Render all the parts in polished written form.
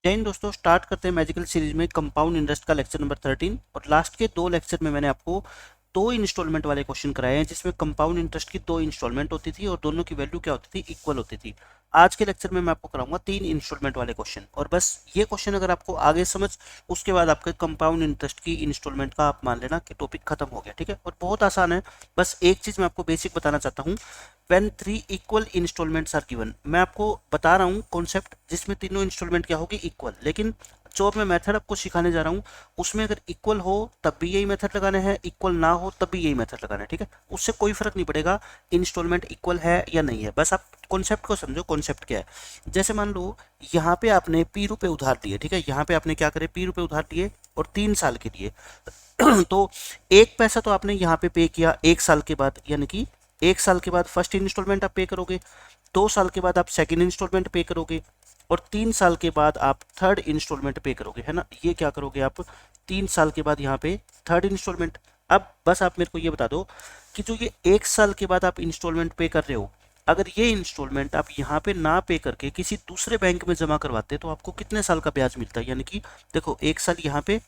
जय हिंद दोस्तों, स्टार्ट करते हैं मैजिकल सीरीज में कंपाउंड इंटरेस्ट का लेक्चर नंबर 13। और लास्ट के दो लेक्चर में मैंने आपको दो इंस्टॉलमेंट वाले क्वेश्चन कराए हैं, जिसमें कंपाउंड इंटरेस्ट की दो इंस्टॉलमेंट होती थी और दोनों की वैल्यू क्या होती थी, इक्वल होती थी। आज के लेक्चर में मैं आपको कराऊंगा तीन इंस्टॉलमेंट वाले क्वेश्चन, और बस ये क्वेश्चन अगर आपको आगे समझ, उसके बाद आपके कंपाउंड इंटरेस्ट की इंस्टॉलमेंट का आप मान लेना कि टॉपिक खत्म हो गया। ठीक है, और बहुत आसान है। बस एक चीज मैं आपको बेसिक बताना चाहता हूँ। When three equal instalments are given, मैं आपको बता रहा हूँ कॉन्सेप्ट जिसमें तीनों इंस्टॉलमेंट क्या होगी, इक्वल। लेकिन जो मैं मेथड आपको सिखाने जा रहा हूँ उसमें अगर इक्वल हो तब भी यही मेथड लगाने हैं, इक्वल ना हो तब भी यही मेथड लगाना है। ठीक है, उससे कोई फर्क नहीं पड़ेगा इंस्टॉलमेंट इक्वल है या नहीं है, बस आप कॉन्सेप्ट को समझो। कॉन्सेप्ट क्या है, जैसे मान लो यहाँ पे आपने ₹P उधार दिए। ठीक है, यहाँ पे आपने क्या करे, ₹P उधार दिए और 3 साल के लिए तो 1 पैसा तो आपने यहाँ पे किया 1 साल के बाद, यानी कि 1 साल के बाद फर्स्ट इंस्टॉलमेंट आप पे करोगे, 2 साल के बाद आप सेकंड इंस्टॉलमेंट पे करोगे, और 3 साल के बाद आप थर्ड इंस्टॉलमेंट पे करोगे, है ना। ये क्या करोगे आप, 3 साल के बाद यहाँ पे थर्ड इंस्टॉलमेंट। अब बस आप मेरे को ये बता दो कि जो ये 1 साल के बाद आप इंस्टॉलमेंट पे कर रहे हो, अगर ये इंस्टॉलमेंट आप यहाँ पे ना पे करके किसी दूसरे बैंक में जमा करवाते तो आपको कितने साल का ब्याज मिलता है। यानी कि देखो, 1 साल यहाँ पे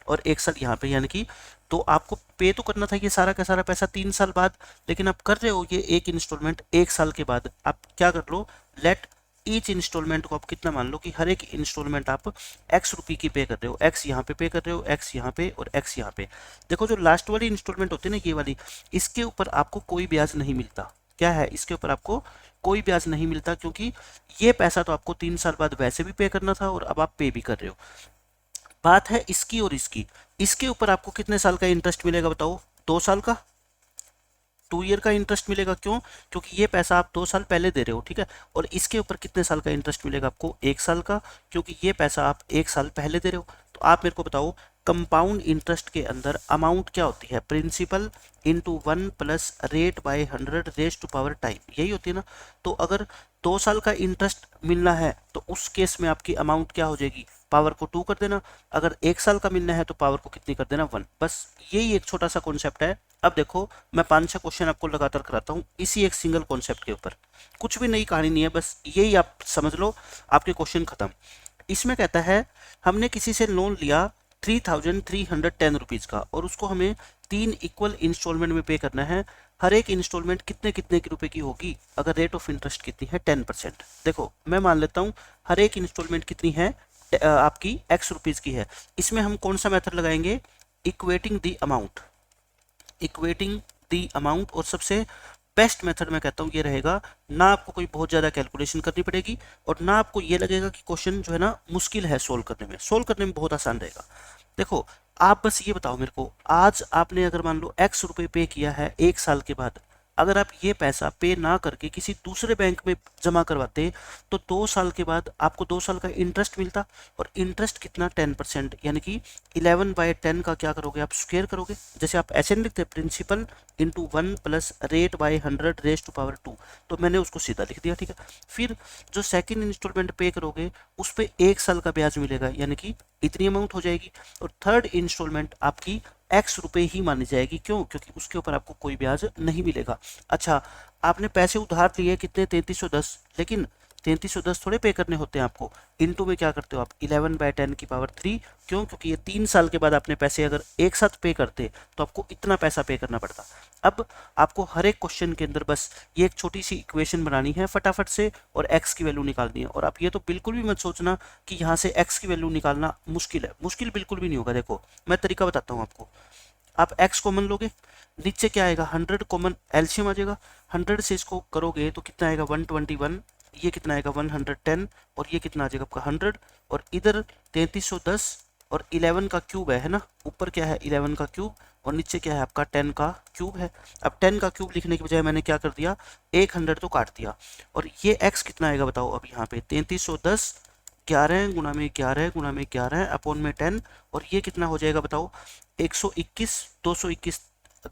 और 1 साल यहाँ पे, यानी कि तो आपको पे तो करना था ये सारा का सारा पैसा 3 साल बाद, लेकिन आप कर रहे हो ये एक इंस्टॉलमेंट 1 साल के बाद। आप क्या कर लो, लेट ईच इंस्टॉलमेंट को आप कितना मान लो कि हर एक इंस्टॉलमेंट आप ₹X की पे कर रहे हो, X यहाँ पे कर रहे हो, X यहाँ पे और X यहाँ पे। देखो, जो लास्ट वाली इंस्टॉलमेंट होती है ना, ये वाली, इसके ऊपर आपको कोई ब्याज नहीं मिलता। क्या है, इसके ऊपर आपको कोई ब्याज नहीं मिलता, क्योंकि ये पैसा तो आपको 3 साल बाद वैसे भी पे करना था और अब आप पे भी कर रहे हो। बात है इसकी और इसकी, इसके ऊपर आपको कितने साल का इंटरेस्ट मिलेगा बताओ, 2 साल का, 2 ईयर का इंटरेस्ट मिलेगा। क्यों, क्योंकि ये पैसा आप 2 साल पहले दे रहे हो। ठीक है, और इसके ऊपर कितने साल का इंटरेस्ट मिलेगा आपको, 1 साल का, क्योंकि ये पैसा आप 1 साल पहले दे रहे हो। तो आप मेरे को बताओ, कंपाउंड इंटरेस्ट के अंदर अमाउंट क्या होती है, principal into 1 plus rate by 100 raise to power time, यही होती है ना। तो अगर 2 साल का इंटरेस्ट मिलना है तो उस केस में आपकी अमाउंट क्या हो जाएगी, पावर को 2 कर देना। अगर 1 साल का मिलना है तो पावर को कितनी कर देना, 1। बस यही एक छोटा सा कॉन्सेप्ट है। अब देखो, मैं 5-6 क्वेश्चन आपको लगातार कराता हूँ इसी एक सिंगल कॉन्सेप्ट के ऊपर। कुछ भी नई कहानी नहीं है, बस यही आप समझ लो, आपके क्वेश्चन खत्म। इसमें कहता है हमने किसी से लोन लिया ₹3,310 का, और उसको हमें 3 इक्वल इंस्टॉलमेंट में पे करना है। हर एक इंस्टॉलमेंट कितने कितने के रुपए की होगी, अगर रेट ऑफ इंटरेस्ट कितनी है, 10%। देखो, मैं मान लेता हूँ हर एक इंस्टॉलमेंट कितनी है, आपकी ₹X की है। इसमें हम कौन सा मेथड लगाएंगे, equating the amount, equating the amount. और सबसे बेस्ट मेथड मैं कहता हूँ ये रहेगा, ना आपको कोई बहुत ज़्यादा कैलकुलेशन करनी पड़ेगी और ना आपको ये लगेगा कि क्वेश्चन जो है ना मुश्किल है सोल्व करने में बहुत आसान रहेगा। देखो, आप बस ये बताओ मेरे को, आज आपने अगर मान लो ₹X पे किया है 1 साल के बाद, अगर आप ये पैसा पे ना करके किसी दूसरे बैंक में जमा करवाते तो 2 साल के बाद आपको 2 साल का इंटरेस्ट मिलता, और इंटरेस्ट कितना, 10%, यानी कि 11/10 का क्या करोगे आप, स्क्वायर करोगे। जैसे आप ऐसे नहीं लिखते, principal into 1 plus rate by 100 raise to power 2, तो मैंने उसको सीधा लिख दिया। ठीक है, फिर जो सेकंड इंस्टॉलमेंट पे करोगे उस पर 1 साल का ब्याज मिलेगा, यानी कि इतनी अमाउंट हो जाएगी। और थर्ड इंस्टॉलमेंट आपकी ₹X ही मानी जाएगी। क्यों, क्योंकि उसके ऊपर आपको कोई ब्याज नहीं मिलेगा। अच्छा, आपने पैसे उधार लिए कितने, 3310, लेकिन 3310 थोड़े पे करने होते हैं आपको, इनटू में क्या करते हो आप, 11/10 की पावर 3। क्यों, क्योंकि ये 3 साल के बाद आपने पैसे अगर एक साथ पे करते तो आपको इतना पैसा पे करना पड़ता। अब आपको हर एक क्वेश्चन के अंदर बस ये एक छोटी सी इक्वेशन बनानी है फटाफट से, और x की वैल्यू निकालनी है। और आप ये तो बिल्कुल भी मत सोचना कि यहाँ से x की वैल्यू निकालना मुश्किल है, मुश्किल बिल्कुल भी नहीं होगा। देखो, मैं तरीका बताता हूँ आपको। आप x कॉमन लोगे, नीचे क्या आएगा, 100 कॉमन एलसीएम आ जाएगा, 100 से इसको करोगे तो कितना आएगा, 121, ये कितना आएगा 110, और ये कितना आ जाएगा आपका 100, और इधर 3310 और 11 का क्यूब है ना, ऊपर क्या है 11 का क्यूब, और नीचे क्या है आपका 10 का क्यूब है। अब 10 का क्यूब लिखने के बजाय मैंने क्या कर दिया, 100 तो काट दिया, और ये x कितना आएगा बताओ। अब यहाँ पे 3310 11 गुणा में 11 गुणा में 11 अपॉन में 10, और ये कितना हो जाएगा बताओ, 121, 221,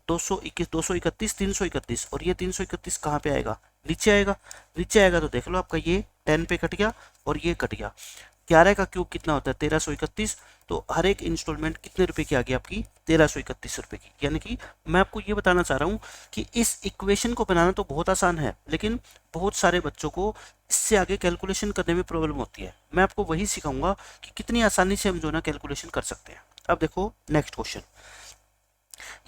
221, 231, 331, और ये 331 कहाँ पे आएगा, नीचे आएगा। नीचे आएगा तो देख लो आपका ये 10 पे कट गया और ये कट गया। 11 का क्यूब कितना होता है, 1331, तो हर एक इंस्टॉलमेंट कितने रुपए की आ गई आपकी 1331 रुपए की। यानी कि मैं आपको ये बताना चाह रहा हूँ कि इस इक्वेशन को बनाना तो बहुत आसान है, लेकिन बहुत सारे बच्चों को इससे आगे कैलकुलेशन करने में प्रॉब्लम होती है। मैं आपको वही सिखाऊंगा कि कितनी आसानी से हम जो ना कैलकुलेशन कर सकते हैं। अब देखो नेक्स्ट क्वेश्चन,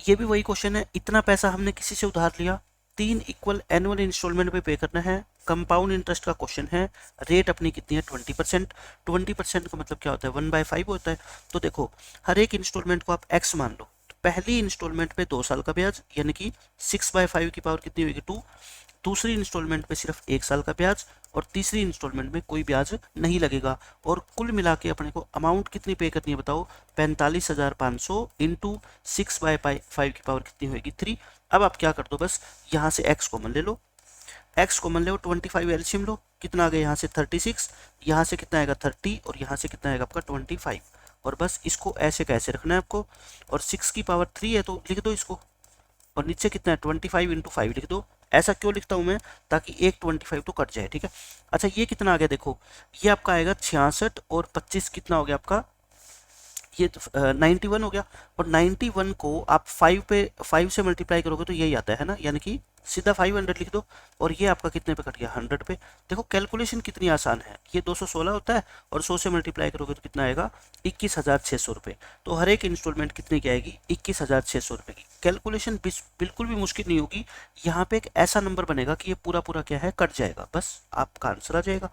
ये भी वही क्वेश्चन है। इतना पैसा हमने किसी से उधार लिया, 3 इक्वल एनुअल इंस्टॉलमेंट पे करना है, कंपाउंड इंटरेस्ट का क्वेश्चन है, रेट अपनी कितनी है 20%। 20% का मतलब क्या होता है 1/5 होता है। तो देखो हर एक इंस्टॉलमेंट को आप x मान लो, तो पहली इंस्टॉलमेंट पे 2 साल का ब्याज यानी कि 6/5 की पावर कितनी होगी 2, दूसरी इंस्टॉलमेंट पे सिर्फ 1 साल का ब्याज, और तीसरी इंस्टॉलमेंट में कोई ब्याज नहीं लगेगा। और कुल मिला के अपने को अमाउंट कितनी पे करनी है बताओ, 45,500 इंटू 6/5 की पावर कितनी होगी 3। अब आप क्या कर दो, बस यहाँ से x कॉमन ले लो, x कॉमन ले लो, 25 एलसीएम लो, कितना आ गया यहाँ से 36, यहाँ से कितना आएगा 30, और यहाँ से कितना आएगा आपका 25। और बस इसको ऐसे कैसे रखना है आपको, और 6 की पावर 3 है तो लिख दो इसको, और नीचे कितना है 25 इंटू 5 लिख दो। ऐसा क्यों लिखता हूं मैं, ताकि एक 25 तो कट जाए, ठीक है। अच्छा ये कितना आ गया देखो, ये आपका आएगा 66, और 25 कितना हो गया आपका, ये 91 हो गया। और 91 को आप 5 से मल्टीप्लाई करोगे तो यही आता है ना, यानी कि सीधा 500 लिख दो, और ये आपका कितने पे कट गया 100 पे। देखो कैलकुलेशन कितनी आसान है, ये 216 होता है, और 100 से मल्टीप्लाई करोगे तो कितना आएगा 21,600 रुपये। तो हर एक इंस्टॉलमेंट कितने की आएगी 21,600 रुपये की। कैलकुलेशन बिल्कुल भी मुश्किल नहीं होगी, यहाँ पे एक ऐसा नंबर बनेगा कि ये पूरा पूरा क्या है कट जाएगा, बस आपका आंसर आ जाएगा।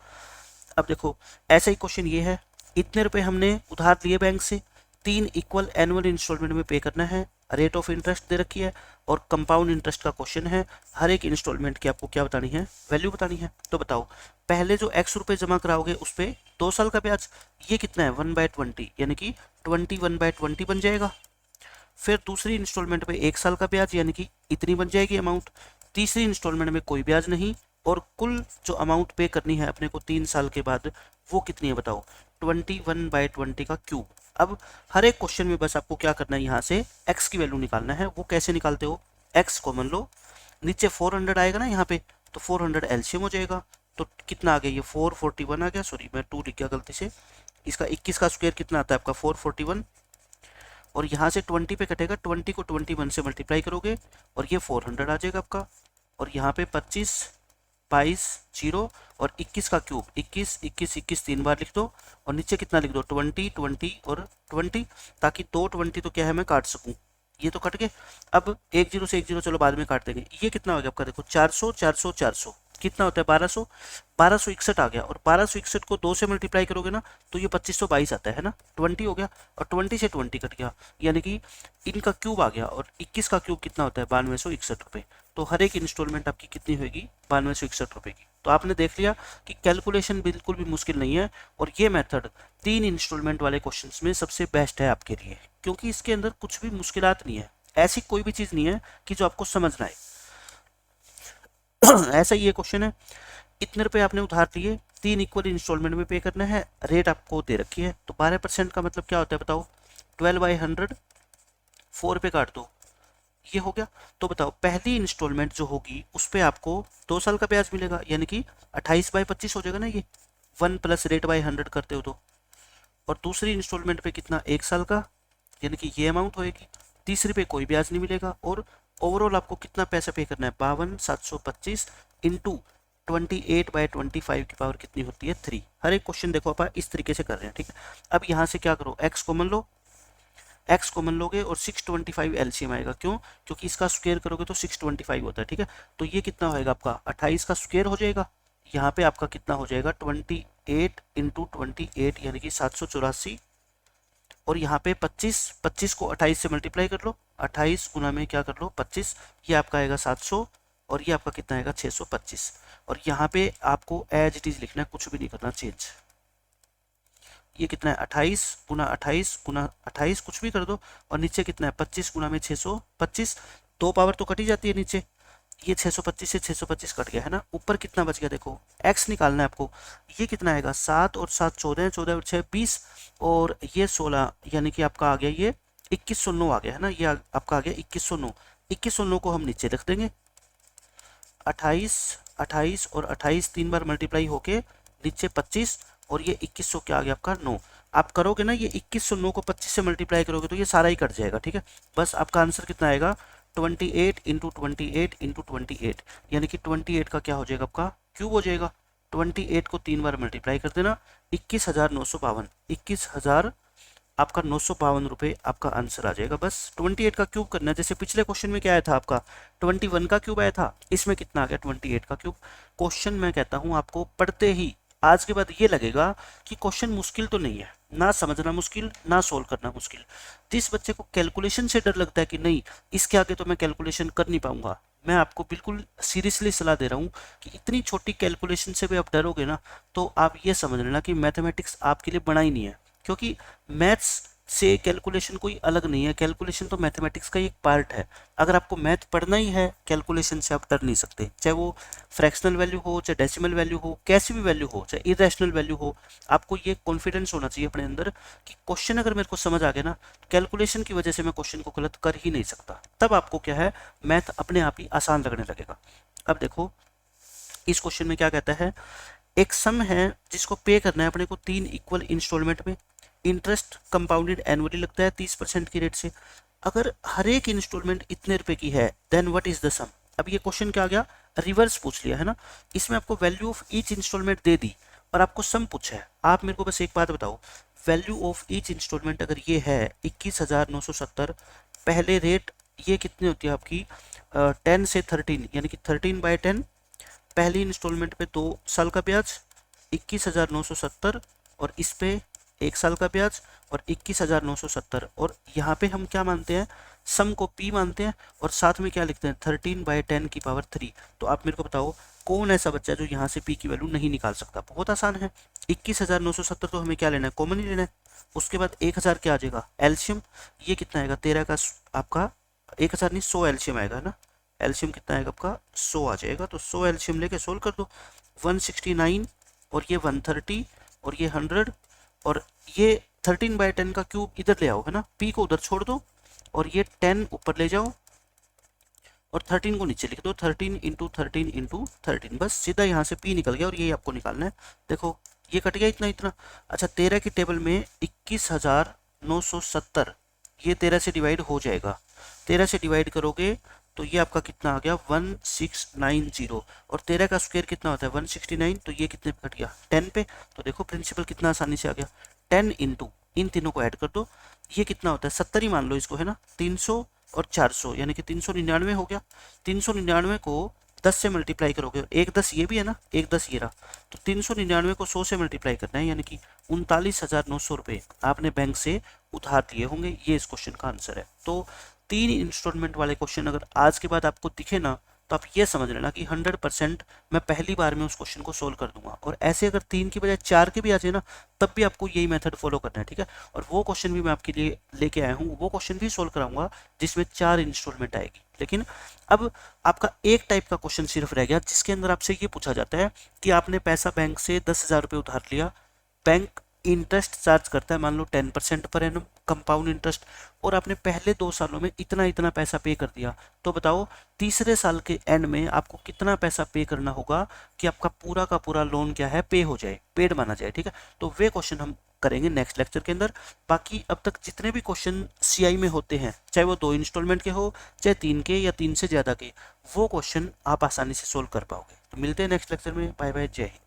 अब देखो ऐसा ही क्वेश्चन ये है, इतने रुपए हमने उधार लिए बैंक से, 3 इक्वल एनुअल इंस्टॉलमेंट में पे करना है, रेट ऑफ इंटरेस्ट दे रखी है, और कंपाउंड इंटरेस्ट का क्वेश्चन है। हर एक इंस्टॉलमेंट की आपको क्या बतानी है, वैल्यू बतानी है। तो बताओ पहले जो x रुपए जमा कराओगे उस पर 2 साल का ब्याज, ये कितना है 1/20 यानी कि 21/20 बन जाएगा। फिर दूसरी इंस्टॉलमेंट पे 1 साल का ब्याज यानी कि इतनी बन जाएगी अमाउंट। तीसरी इंस्टॉलमेंट में कोई ब्याज नहीं, और कुल जो अमाउंट पे करनी है अपने को 3 साल के बाद वो कितनी है बताओ 21/20 का क्यूब। अब हर एक क्वेश्चन में बस आपको क्या करना है, यहाँ से x की वैल्यू निकालना है। वो कैसे निकालते हो, x कॉमन लो, नीचे 400 आएगा ना यहाँ पे, तो 400 एलसीएम हो जाएगा। तो कितना आ गया ये 441 आ गया, सॉरी मैं 2 लिख गया गलती से। इसका 21 का स्क्वायर कितना आता है आपका 441, और यहाँ से 20 पे कटेगा, 20 को 21 से मल्टीप्लाई करोगे और ये 400 आ जाएगा आपका। और यहाँ पे 25 22 0 और 21 का क्यूब 21 21 21 3 बार लिख दो, और नीचे कितना लिख दो 20 20 और 20, ताकि 2 20 तो क्या है मैं काट सकूं, ये तो कट गए। अब 1 0 से 1 0 चलो बाद में काट देंगे। ये कितना हो गया आपका देखो 400 400 400 कितना होता है 1200, 1261 आ गया। और 1261 को 2 से मल्टीप्लाई करोगे ना तो ये 2522 आता है ना, 20 हो गया, और 20 से 20 कट गया, यानी कि इनका क्यूब आ गया। और 21 का क्यूब कितना होता है 9261 रुपये। तो हर एक इंस्टॉलमेंट आपकी कितनी होगी 9261 रुपये की। तो आपने देख लिया कि कैलकुलेशन बिल्कुल भी मुश्किल नहीं है, और ये मेथड 3 इंस्टॉलमेंट वाले क्वेश्चंस में सबसे बेस्ट है आपके लिए, क्योंकि इसके अंदर कुछ भी मुश्किलात नहीं है, ऐसी कोई भी चीज़ नहीं है कि जो आपको समझ ना आए। ऐसा ही ये क्वेश्चन है, इतने रुपए आपने उधार लिए, 3 इक्वल इंस्टॉलमेंट में पे करना है, रेट आपको दे रखी है। तो 12% का मतलब क्या होता है बताओ, 12/100 4 पे काट दो, ये हो गया। तो बताओ पहली इंस्टॉलमेंट जो होगी उस पर आपको 2 साल का ब्याज मिलेगा, यानी कि 28/25 हो जाएगा ना, ये 1 प्लस रेट बाई 100 करते हो तो। और दूसरी इंस्टॉलमेंट पे कितना 1 साल का, यानी कि ये अमाउंट होएगी। तीसरी पे कोई ब्याज नहीं मिलेगा, और ओवरऑल आपको कितना पैसा पे करना है 52,725 इंटू 28/25 की पावर कितनी होती है 3। हर एक क्वेश्चन देखो आप इस तरीके से कर रहे हैं, ठीक है। अब यहाँ से क्या करो x कॉमन लो, x कॉमन लोगे और 625 एलसीएम आएगा, क्यों, क्योंकि इसका स्क्वायर करोगे तो 625 होता है, ठीक है। तो ये कितना होएगा आपका 28 का स्क्वायर हो जाएगा, यहाँ पे आपका कितना हो जाएगा 28 इंटू 28 यानी कि 784, और यहाँ पे 25 को 28 से मल्टीप्लाई कर लो, 28 गुना में क्या कर लो 25, ये आपका आएगा 700, और ये आपका कितना आएगा 625। और यहाँ पे आपको एज इट इज लिखना है, कुछ भी नहीं करना चेंज। ये कितना है 28 गुना 28 गुना 28 कुछ भी कर दो, और नीचे कितना है 25 गुना में 625, 2 पावर तो कटी जाती है नीचे, ये 625 से 625 कट गया है ना। ऊपर कितना बच गया देखो, x निकालना है आपको, ये कितना आएगा 7 और 7 14, 14 और 6 20, और ये 16, यानी कि आपका आ गया ये 2109 आ गया है ना, ये आपका आ गया 2109। 2109 को हम नीचे रख देंगे, 28 28 और 28 3 बार मल्टीप्लाई होके नीचे 25, और ये 2100 क्या आ गया आपका 9। आप करोगे ना ये 2109 को 25 से मल्टीप्लाई करोगे तो ये सारा ही कट जाएगा, ठीक है। बस आपका आंसर कितना आएगा 28 इंटू 28 इंटू 28, यानी कि 28 का क्या हो जाएगा आपका क्यूब हो जाएगा। 28 को 3 बार मल्टीप्लाई कर देना, 21,952, 21,000 आपका 952 रुपये आपका आंसर आ जाएगा। बस 28 का क्यूब करना है, जैसे पिछले क्वेश्चन में क्या आया था आपका 21 का क्यूब आया था, इसमें कितना आ गया 28 का क्यूब। क्वेश्चन मैं कहता हूँ आपको पढ़ते ही आज के बाद ये लगेगा कि क्वेश्चन मुश्किल तो नहीं है, ना समझना मुश्किल ना सोल्व करना मुश्किल। जिस बच्चे को कैलकुलेशन से डर लगता है कि नहीं इसके आगे तो मैं कैलकुलेशन कर नहीं पाऊंगा, मैं आपको बिल्कुल सीरियसली सलाह दे रहा हूँ कि इतनी छोटी कैलकुलेशन से भी आप डरोगे ना तो आप ये समझ लेना कि मैथमेटिक्स आपके लिए बना ही नहीं है, क्योंकि मैथ्स से कैलकुलेशन कोई अलग नहीं है। कैलकुलेशन तो मैथमेटिक्स का एक पार्ट है। अगर आपको मैथ पढ़ना ही है कैलकुलेशन से आप डर नहीं सकते, चाहे वो फ्रैक्शनल वैल्यू हो, चाहे डेसिमल वैल्यू हो, कैसी भी वैल्यू हो, चाहे इरेशनल वैल्यू हो, आपको ये कॉन्फिडेंस होना चाहिए अपने अंदर कि क्वेश्चन अगर मेरे को समझ आ गया ना, कैलकुलेशन की वजह से मैं क्वेश्चन को गलत कर ही नहीं सकता। तब आपको क्या है मैथ अपने आप ही आसान लगने लगेगा। अब देखो इस क्वेश्चन में क्या कहता है, एक सम है जिसको पे करना है अपने को 3 इक्वल इंस्टॉलमेंट में, इंटरेस्ट कंपाउंडेड एनुअली लगता है 30% की रेट से। अगर हर एक इंस्टॉलमेंट इतने रुपए की है देन व्हाट इज द सम। अब ये क्वेश्चन क्या आ गया, रिवर्स पूछ लिया है ना। इसमें आपको वैल्यू ऑफ ईच इंस्टॉलमेंट दे दी और आपको सम पूछा है। आप मेरे को बस एक बात बताओ, वैल्यू ऑफ ईच इंस्टॉलमेंट अगर ये है 21,970, पहले रेट ये कितनी होती है आपकी 10 से 13 यानी कि 13/10, पहली इंस्टॉलमेंट पे 2 साल का ब्याज 21,970 और इस पे 1 साल का ब्याज और 21,970, और यहाँ पे हम क्या मानते हैं सम को p मानते हैं और साथ में क्या लिखते हैं 13/10 की पावर 3। तो आप मेरे को बताओ कौन ऐसा बच्चा है जो यहाँ से p की वैल्यू नहीं निकाल सकता। बहुत आसान है, 21,970 तो हमें क्या लेना है कॉमन ही लेना है। उसके बाद 1,000 क्या आ जाएगा एल्शियम, ये कितना आएगा 13 का आपका 1,000 नहीं 100 एल्शियम आएगा ना, एल्शियम कितना आएगा आपका 100 आ जाएगा। तो 100 एल्शियम लेके सोल्व कर दो, 169 और ये 130 और ये 100 और ये 13/10 का क्यूब इधर ले आओ है ना, p को उधर छोड़ दो और ये 10 ऊपर ले जाओ और 13 को नीचे लिख दो, 13 इंटू 13 इंटू 13, बस सीधा यहाँ से p निकल गया और ये आपको निकालना है। देखो ये कट गया इतना इतना। अच्छा 13 की टेबल में 21,970 ये 13 से डिवाइड हो जाएगा, 13 से डिवाइड करोगे तो ये आपका कितना आ गया 1690 और 13 का स्क्वायर कितना होता है 169, तो ये कितने पे कट गया 10 पे। तो देखो प्रिंसिपल कितना आसानी से आ गया, 10 इंटू इन तीनों को ऐड कर दो, ये कितना होता है 70 ही मान लो इसको है ना, 300 और 400 यानी कि 399 हो गया। 399 को 10 से मल्टीप्लाई करोगे, एक 10 ये भी है ना, एक 10 ये रहा, तो 399 को 100 से मल्टीप्लाई करना है, यानी कि 39,900 रुपये आपने बैंक से उधार लिए होंगे। ये इस क्वेश्चन का आंसर है। तो 3 इंस्टॉलमेंट वाले क्वेश्चन अगर आज के बाद आपको दिखे ना तो आप ये समझ लेना कि 100% मैं पहली बार में उस क्वेश्चन को सोल्व कर दूंगा। और ऐसे अगर 3 की बजाय 4 के भी आ जाए ना तब भी आपको यही मेथड फॉलो करना है, ठीक है। और वो क्वेश्चन भी मैं आपके लिए लेके आया हूँ, वो क्वेश्चन भी सोल्व कराऊंगा जिसमें 4 इंस्टॉलमेंट आएगी। लेकिन अब आपका एक टाइप का क्वेश्चन सिर्फ रह गया जिसके अंदर आपसे ये पूछा जाता है कि आपने पैसा बैंक से 10,000 रुपये उधार लिया, बैंक इंटरेस्ट चार्ज करता है मान लो 10% पर एनम कंपाउंड इंटरेस्ट, और आपने पहले 2 सालों में इतना इतना पैसा पे कर दिया। तो बताओ तीसरे साल के एंड में आपको कितना पैसा पे करना होगा कि आपका पूरा का पूरा लोन क्या है पे हो जाए, पेड माना जाए, ठीक है। तो वे क्वेश्चन हम करेंगे नेक्स्ट लेक्चर के अंदर। बाकी अब तक जितने भी क्वेश्चन सीआई में होते हैं चाहे वो 2 इंस्टॉलमेंट के हो चाहे 3 के या 3 से ज़्यादा के, वो क्वेश्चन आप आसानी से सोल्व कर पाओगे। तो मिलते हैं नेक्स्ट लेक्चर में, बाय बाय, जय हिंद।